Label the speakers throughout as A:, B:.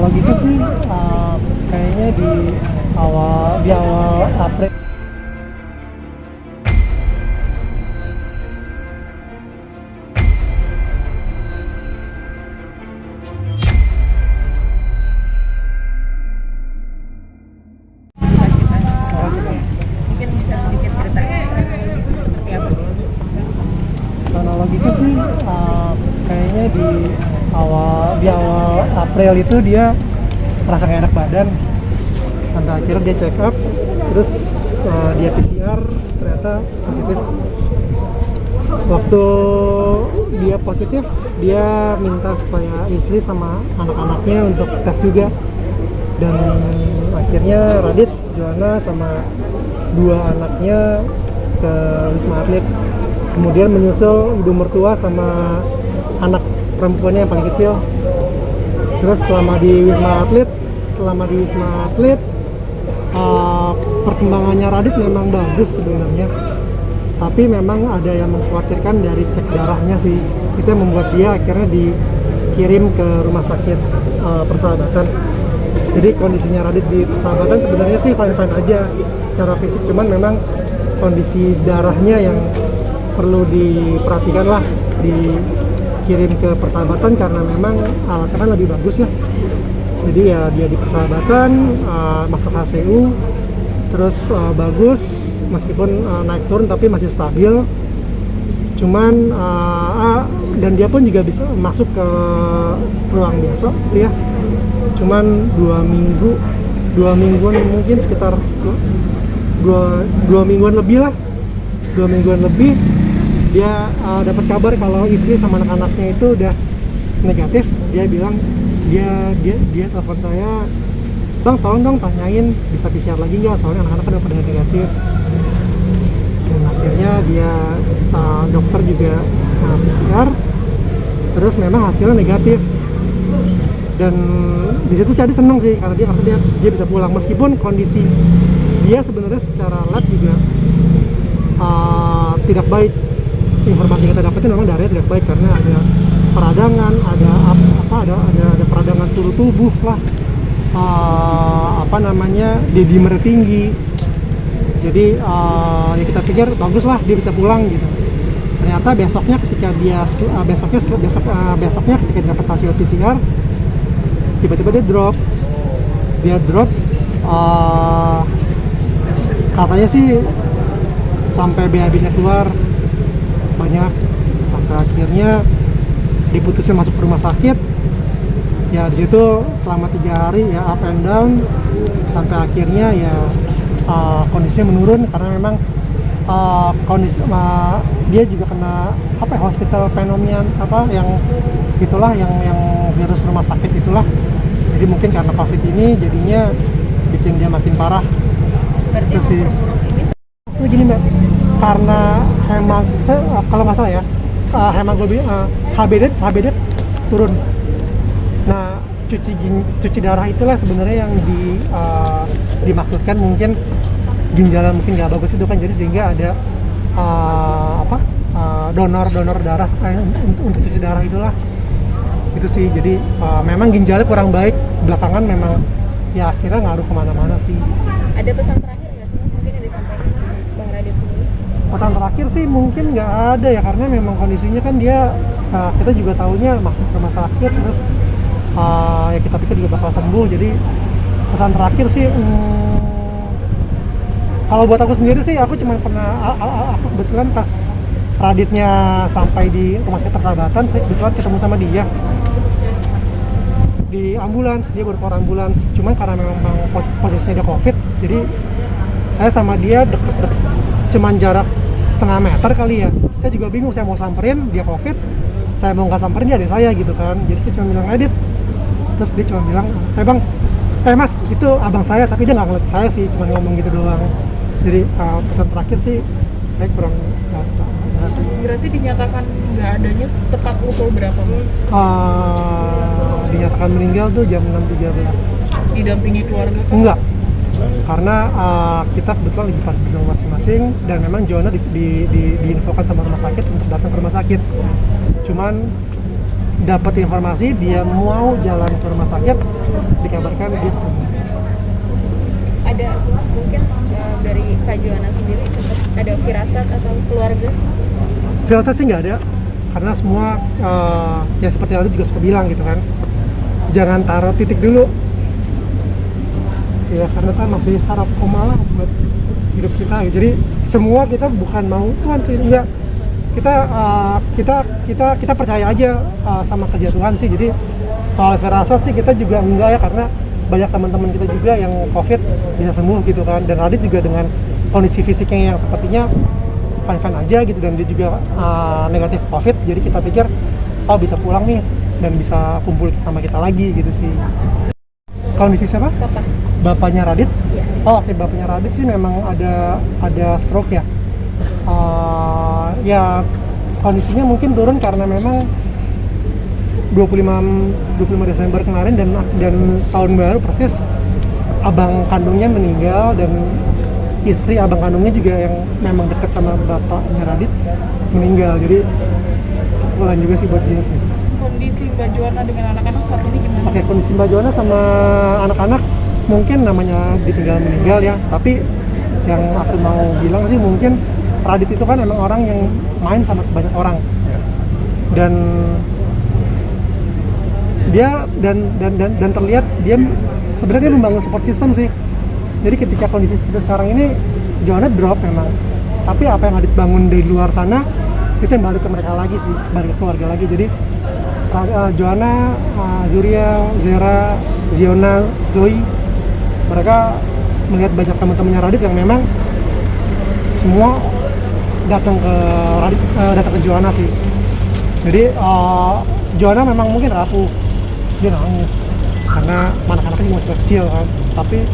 A: kronologisnya sih kayaknya di awal April.
B: Mungkin bisa sedikit cerita kronologisnya seperti apa sih?
A: Kronologisnya sih kayaknya di awal April itu dia merasa gak enak badan, sampai akhirnya dia check up, terus dia PCR ternyata positif. Waktu dia positif, dia minta supaya istri sama anak-anaknya untuk tes juga, dan akhirnya Radit, Joanna sama dua anaknya ke Wisma Atlet. Kemudian menyusul ibu mertua sama anak perempuannya yang paling kecil. Terus selama di Wisma Atlet perkembangannya Radit memang bagus sebenarnya, tapi memang ada yang mengkhawatirkan dari cek darahnya sih. Itu yang membuat dia akhirnya dikirim ke rumah sakit Persahabatan. Jadi kondisinya Radit di Persahabatan sebenarnya sih fine-fine aja secara fisik, cuman memang kondisi darahnya yang perlu diperhatikan lah, dikirim ke Persahabatan karena memang alatnya kan lebih bagus ya. Jadi ya dia di Persahabatan, masuk HCU, terus bagus, meskipun naik turun tapi masih stabil. Cuman dan dia pun juga bisa masuk ke ruang biasa gitu ya. Cuman 2 mingguan mungkin sekitar 2 mingguan lebih lah, 2 mingguan lebih dia dapat kabar kalau istri sama anak-anaknya itu udah negatif. Dia bilang dia telepon saya, "Bang, tolong dong tanyain bisa PCR lagi nggak, soalnya anak-anak kan udah pada negatif." Dan akhirnya dia dokter juga PCR, terus memang hasilnya negatif. Dan di situ sih Adi seneng sih karena dia merasa dia bisa pulang, meskipun kondisi dia sebenarnya secara lab juga tidak baik. Informasi yang kita dapetin memang darahnya tidak baik karena ada peradangan, ada peradangan seluruh tubuh lah, dimer tinggi. Jadi ya kita pikir bagus lah dia bisa pulang gitu. Ternyata besoknya ketika dia dapat hasil PCR, tiba-tiba dia drop katanya sih sampai BAB-nya keluar banyak, sampai akhirnya diputusin masuk ke rumah sakit. Ya di situ selama 3 hari ya up and down, sampai akhirnya ya kondisinya menurun karena memang kondisi dia juga kena hospital pneumonia yang virus rumah sakit itulah. Jadi mungkin karena COVID ini jadinya bikin dia makin parah.
B: Berarti
A: Terus sih gini Mbak, karena kalau nggak salah ya hemoglobin HbD turun. Nah cuci darah itulah sebenarnya yang dimaksudkan, mungkin ginjalnya mungkin nggak bagus itu kan, jadi sehingga ada donor darah untuk cuci darah itulah. Itu sih, jadi memang ginjalnya kurang baik belakangan, memang ya akhirnya ngaruh kemana-mana sih.
B: Ada pesan terakhir nggak sih Mas, mungkin yang disampaikan Bang Radit sendiri?
A: Pesan terakhir sih mungkin nggak ada ya, karena memang kondisinya kan dia kita juga tahunya masuk ke rumah sakit, terus ya kita pikir juga bakal sembuh. Jadi pesan terakhir sih kalau buat aku sendiri sih, aku cuma pernah aku kebetulan pas Raditnya sampai di rumah sakit Persahabatan, saya kebetulan ketemu sama dia di ambulans. Dia baru keluar ambulans, cuman karena memang posisinya ada COVID, jadi saya sama dia deket cuman jarak setengah meter kali ya. Saya juga bingung, saya mau samperin dia COVID, saya mau nggak samperin dia ada saya gitu kan. Jadi saya cuma bilang Radit, terus dia cuma bilang, bang, mas itu abang saya, tapi dia nggak ngeliat saya sih, cuma ngomong gitu doang. Jadi pesan terakhir sih saya kurang
B: Berarti dinyatakan nggak adanya tepat pukul berapa Mas?
A: Dinyatakan meninggal tuh jam 6.13.
B: Didampingi keluarga kan?
A: Enggak, karena kita kebetulan lagi pada di rumah masing-masing, dan memang Joanna diinfokan sama rumah sakit untuk datang ke rumah sakit. Cuman dapat informasi dia mau jalan ke rumah sakit, dikabarkan dia setuju.
C: Ada mungkin dari Kak Joanna sendiri sempat ada firasat atau keluarga?
A: Filter sih nggak ada, karena semua ya seperti yang juga suka bilang gitu kan, jangan taruh titik dulu ya, karena kan masih harap koma lah buat hidup kita gitu. Jadi semua kita bukan mau Tuhan sih, enggak, kita percaya aja sama kerja Tuhan sih. Jadi soal firasat sih kita juga enggak ya, karena banyak teman-teman kita juga yang COVID bisa sembuh gitu kan, dan Radit juga dengan kondisi fisiknya yang sepertinya fine-fine aja gitu, dan dia juga negatif COVID, jadi kita pikir oh bisa pulang nih dan bisa kumpul sama kita lagi gitu sih. Kondisi siapa?
C: Bapak.
A: Bapaknya Radit?
C: Iya.
A: Oh oke, bapaknya Radit sih memang ada stroke ya. Ya kondisinya mungkin turun karena memang 25 Desember kemarin dan tahun baru persis abang kandungnya meninggal, dan istri abang kandungnya juga yang memang dekat sama bapaknya Radit meninggal, jadi kebetulan juga sih buat dia sih.
B: Kondisi Mbak Joanna dengan anak-anak saat ini gimana?
A: Oke, kondisi Mbak Joanna sama anak-anak mungkin namanya ditinggal meninggal ya, tapi yang aku mau bilang sih mungkin Radit itu kan emang orang yang main sama banyak orang, dan dia dan terlihat dia sebenarnya membangun support system sih. Jadi ketika kondisi seperti sekarang ini Joanna drop memang, tapi apa yang Radit bangun dari luar sana itu yang balik ke mereka lagi sih, balik ke keluarga lagi. Jadi Joanna, Zuriel, Zera, Ziona, Zoe, mereka melihat banyak teman-temannya Radit yang memang semua datang ke Radit, datang ke Joanna sih. Jadi Joanna memang mungkin rapuh, dia nangis karena anak-anaknya juga masih kecil kan, tapi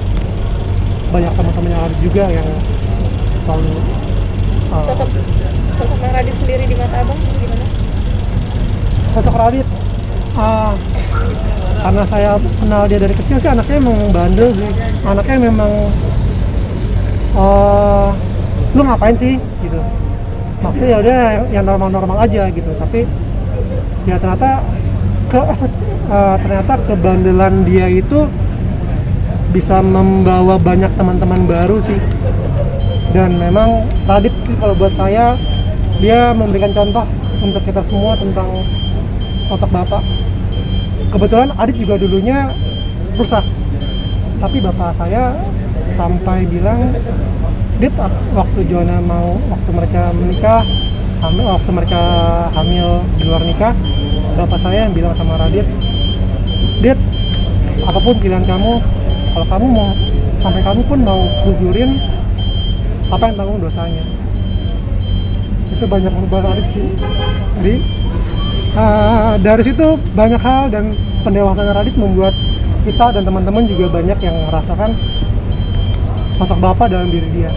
A: banyak teman-temannya Radit juga yang selalu
C: Sosok Kang Radit sendiri di mata abang gimana?
A: sosok Radit, karena saya kenal dia dari kecil sih, anaknya memang bandel sih, anaknya memang lu ngapain sih gitu, maksudnya ya udah yang normal-normal aja gitu, tapi ya ternyata kebandelan dia itu bisa membawa banyak teman-teman baru sih. Dan memang Radit sih kalau buat saya, dia memberikan contoh untuk kita semua tentang sosok bapak. Kebetulan Adit juga dulunya rusak, tapi bapak saya sampai bilang, Dit, waktu Joanna waktu mereka menikah, waktu mereka hamil di luar nikah, bapak saya yang bilang sama Radit, Dit, apapun pilihan kamu, kalau kamu mau, sampai kamu pun mau gugurin, apa yang tanggung dosanya. Itu banyak merubah Radit sih. Jadi dari situ banyak hal, dan pendewasaan Radit membuat kita dan teman-teman juga banyak yang merasakan sosok bapak dalam diri dia.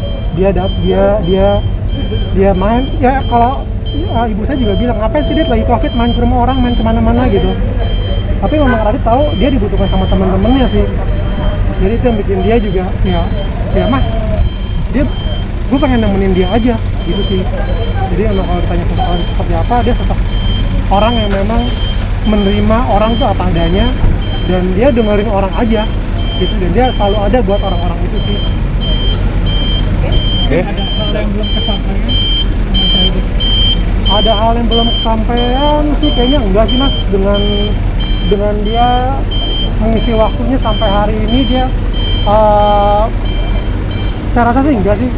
A: Dia main ya, kalau ibu saya juga bilang, ngapain sih Dit lagi COVID main ke rumah orang, main kemana-mana gitu. Tapi memang Radit tahu dia dibutuhkan sama teman-temannya sih. Jadi itu yang bikin dia juga ya mah gue pengen nemenin dia aja gitu sih. Jadi emang kalau ditanya sosok Radit seperti apa, dia sosok orang yang memang menerima orang tuh apa adanya, dan dia dengerin orang aja gitu, dan dia selalu ada buat orang-orang itu sih.
D: Oke.
E: Ada hal yang belum kesampaian sama saya gitu.
A: Ada hal yang belum kesampaian sih kayaknya enggak sih Mas, dengan dia mengisi waktunya sampai hari ini, dia saya rasa sih enggak sih,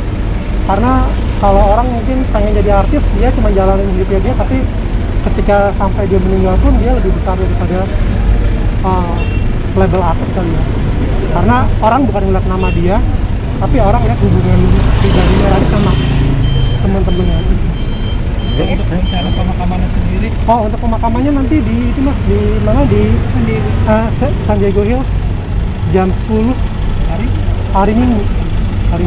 A: karena kalau orang mungkin pengen jadi artis, dia cuma jalanin hidupnya dia, tapi ketika sampai dia meninggal pun dia lebih besar daripada label artis kali ya, karena orang bukan ngeliat nama dia, tapi orang lihat hubungan pribadinya lagi sama teman-temannya itu sih.
E: Untuk rencana pemakamannya sendiri
A: Oh, untuk pemakamannya nanti di itu Mas, di mana, di
E: sendiri
A: San Diego Hills jam 10
E: hari
A: hari Minggu.
D: Oke.